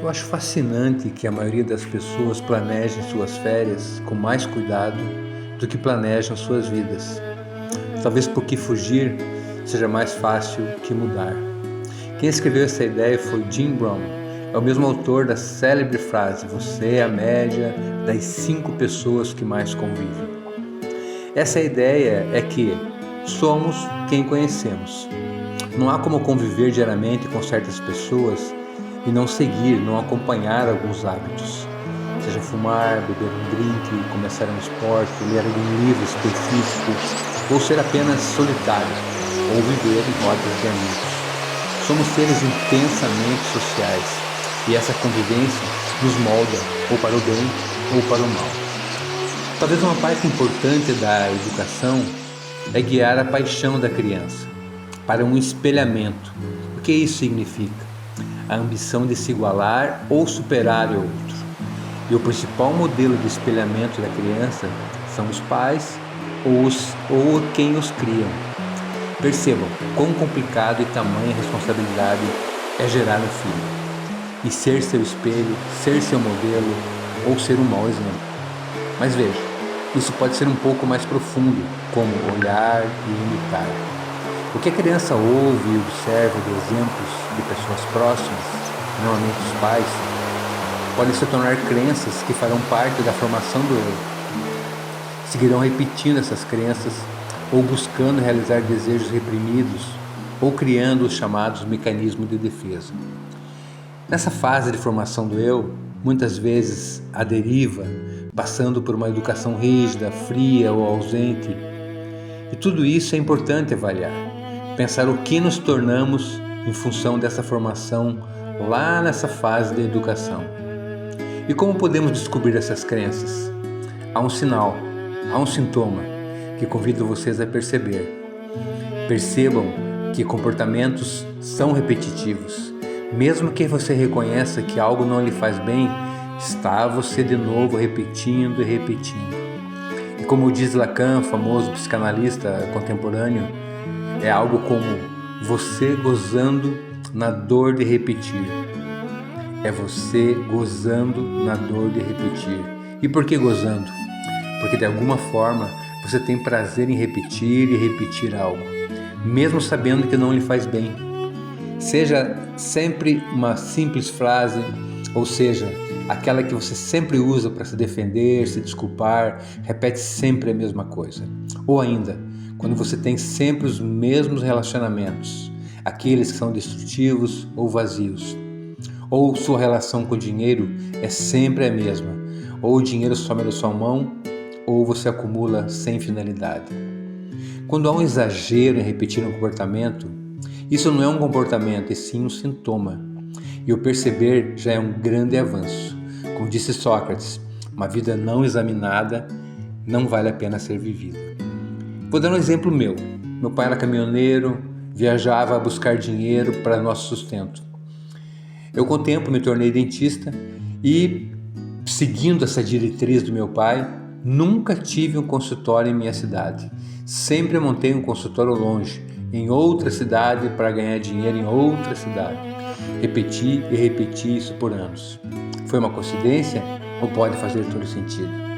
Eu acho fascinante que a maioria das pessoas planejem suas férias com mais cuidado do que planejam suas vidas. Talvez porque fugir seja mais fácil que mudar. Quem escreveu essa ideia foi Jim Brown. É o mesmo autor da célebre frase: "Você é a média das 5 pessoas que mais convivem." Essa ideia é que somos quem conhecemos. Não há como conviver diariamente com certas pessoas e não seguir, não acompanhar alguns hábitos. Seja fumar, beber um drink, começar um esporte, ler algum livro específico, ou ser apenas solitário, ou viver em rodas de amigos. Somos seres intensamente sociais e essa convivência nos molda ou para o bem ou para o mal. Talvez uma parte importante da educação é guiar a paixão da criança para um espelhamento. O que isso significa? A ambição de se igualar ou superar o outro. E o principal modelo de espelhamento da criança são os pais ou quem os criam. Percebam quão complicado e tamanha responsabilidade é gerar um filho. E ser seu espelho, ser seu modelo ou ser um mau exemplo. Mas veja, isso pode ser um pouco mais profundo, como olhar e imitar. O que a criança ouve e observa de exemplos de pessoas próximas, normalmente os pais, podem se tornar crenças que farão parte da formação do eu. Seguirão repetindo essas crenças ou buscando realizar desejos reprimidos ou criando os chamados mecanismos de defesa. Nessa fase de formação do eu, muitas vezes a deriva, passando por uma educação rígida, fria ou ausente. E tudo isso é importante avaliar. Pensar o que nos tornamos em função dessa formação lá nessa fase da educação. E como podemos descobrir essas crenças? Há um sinal, há um sintoma que convido vocês a perceber. Percebam que comportamentos são repetitivos. Mesmo que você reconheça que algo não lhe faz bem, está você de novo repetindo e repetindo. E como diz Lacan, famoso psicanalista contemporâneo, é algo como você gozando na dor de repetir. É você gozando na dor de repetir. E por que gozando? Porque de alguma forma você tem prazer em repetir e repetir algo, mesmo sabendo que não lhe faz bem. Seja sempre uma simples frase, ou seja, aquela que você sempre usa para se defender, se desculpar, repete sempre a mesma coisa. Ou ainda, quando você tem sempre os mesmos relacionamentos, aqueles que são destrutivos ou vazios. Ou sua relação com o dinheiro é sempre a mesma, ou o dinheiro some da sua mão, ou você acumula sem finalidade. Quando há um exagero em repetir um comportamento, isso não é um comportamento, e sim um sintoma. E o perceber já é um grande avanço. Como disse Sócrates, uma vida não examinada não vale a pena ser vivida. Vou dar um exemplo meu. Meu pai era caminhoneiro, viajava a buscar dinheiro para nosso sustento. Eu, com o tempo, me tornei dentista e, seguindo essa diretriz do meu pai, nunca tive um consultório em minha cidade. Sempre montei um consultório longe, em outra cidade, para ganhar dinheiro em outra cidade. Repeti e repeti isso por anos. Foi uma coincidência ou pode fazer todo sentido?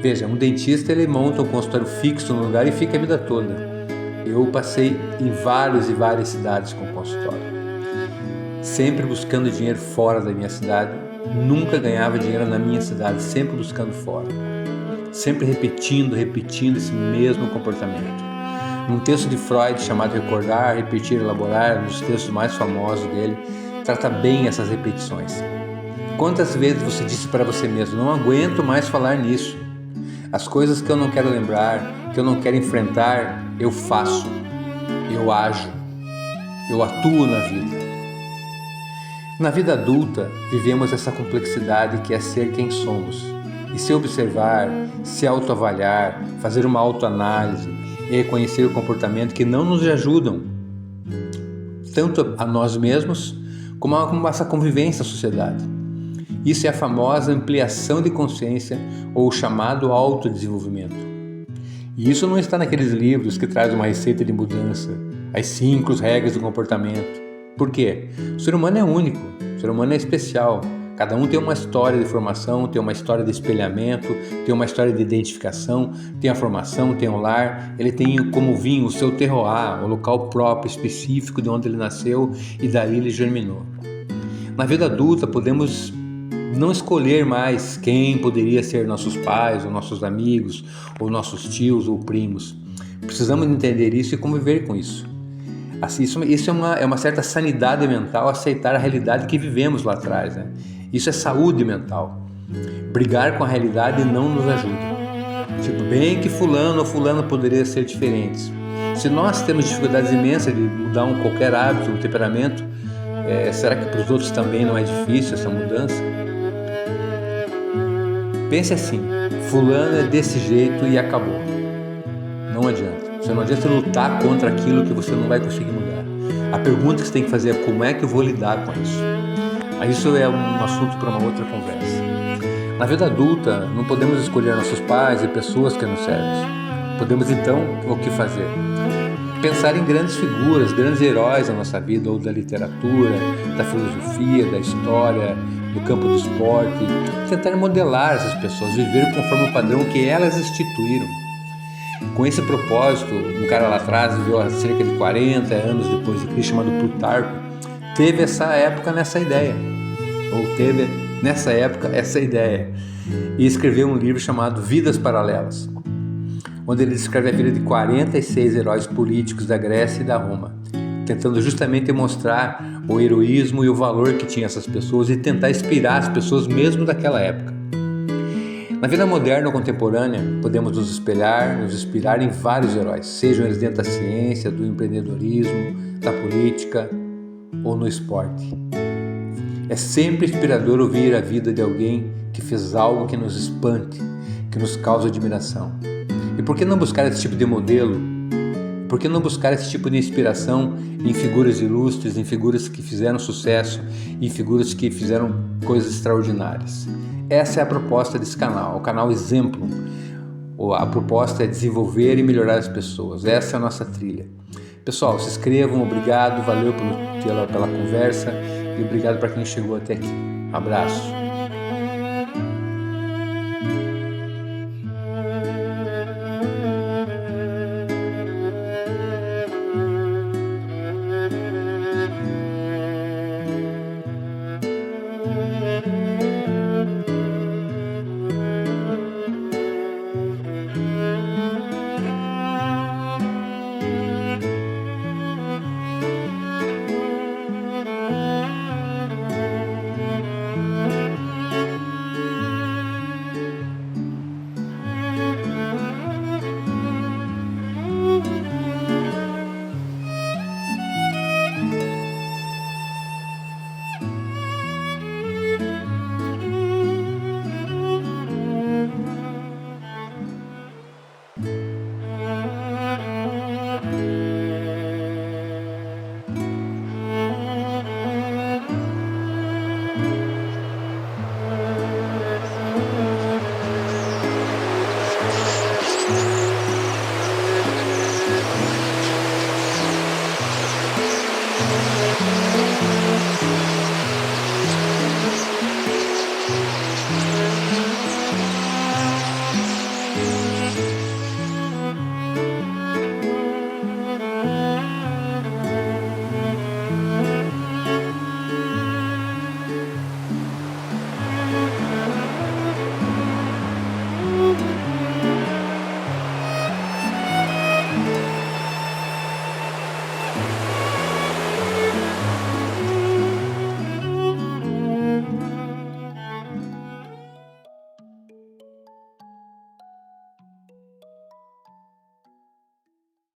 Veja, um dentista ele monta um consultório fixo no lugar e fica a vida toda. Eu passei em várias cidades com consultório. Sempre buscando dinheiro fora da minha cidade, nunca ganhava dinheiro na minha cidade, sempre buscando fora. Sempre repetindo esse mesmo comportamento. Num texto de Freud chamado Recordar, Repetir, Elaborar, um dos textos mais famosos dele, trata bem essas repetições. Quantas vezes você disse para você mesmo: não aguento mais falar nisso. As coisas que eu não quero lembrar, que eu não quero enfrentar, eu faço, eu ajo, eu atuo na vida. Na vida adulta, vivemos essa complexidade que é ser quem somos. E se observar, se autoavaliar, fazer uma autoanálise e reconhecer o comportamento que não nos ajudam, tanto a nós mesmos, como a nossa convivência na sociedade. Isso é a famosa ampliação de consciência ou o chamado autodesenvolvimento. E isso não está naqueles livros que trazem uma receita de mudança, as 5 regras do comportamento. Por quê? O ser humano é único O ser humano é especial. Cada um tem uma história de formação, tem uma história de espelhamento, tem uma história de identificação, tem a formação, tem o lar. Ele tem como vinho o seu terroir, o local próprio, específico de onde ele nasceu e dali ele germinou. Na vida adulta podemos não escolher mais quem poderia ser nossos pais, ou nossos amigos, ou nossos tios ou primos. Precisamos entender isso e conviver com isso. Assim, isso é uma certa sanidade mental, aceitar a realidade que vivemos lá atrás, né? Isso é saúde mental. Brigar com a realidade não nos ajuda. Tipo, bem que fulano ou fulano poderia ser diferentes. Se nós temos dificuldades imensas de mudar qualquer hábito, um temperamento, será que para os outros também não é difícil essa mudança? Pense assim, fulano é desse jeito e acabou. Não adianta. Você não adianta lutar contra aquilo que você não vai conseguir mudar. A pergunta que você tem que fazer é como é que eu vou lidar com isso? Mas isso é um assunto para uma outra conversa. Na vida adulta, não podemos escolher nossos pais e pessoas que nos servem. Podemos então o que fazer? Pensar em grandes figuras, grandes heróis da nossa vida, ou da literatura, da filosofia, da história, do campo do esporte. Tentar modelar essas pessoas, viver conforme o padrão que elas instituíram. Com esse propósito, um cara lá atrás, viveu há cerca de 40 anos depois de Cristo, chamado Plutarco, teve essa ideia e escreveu um livro chamado Vidas Paralelas, onde ele descreve a vida de 46 heróis políticos da Grécia e da Roma, tentando justamente mostrar o heroísmo e o valor que tinham essas pessoas e tentar inspirar as pessoas mesmo daquela época. Na vida moderna ou contemporânea, podemos nos inspirar em vários heróis, sejam eles dentro da ciência, do empreendedorismo, da política ou no esporte. É sempre inspirador ouvir a vida de alguém que fez algo que nos espante, que nos causa admiração. E por que não buscar esse tipo de modelo? Por que não buscar esse tipo de inspiração em figuras ilustres, em figuras que fizeram sucesso, em figuras que fizeram coisas extraordinárias? Essa é a proposta desse canal, o canal Exemplo. A proposta é desenvolver e melhorar as pessoas. Essa é a nossa trilha. Pessoal, se inscrevam, obrigado, valeu pela conversa e obrigado para quem chegou até aqui. Abraço.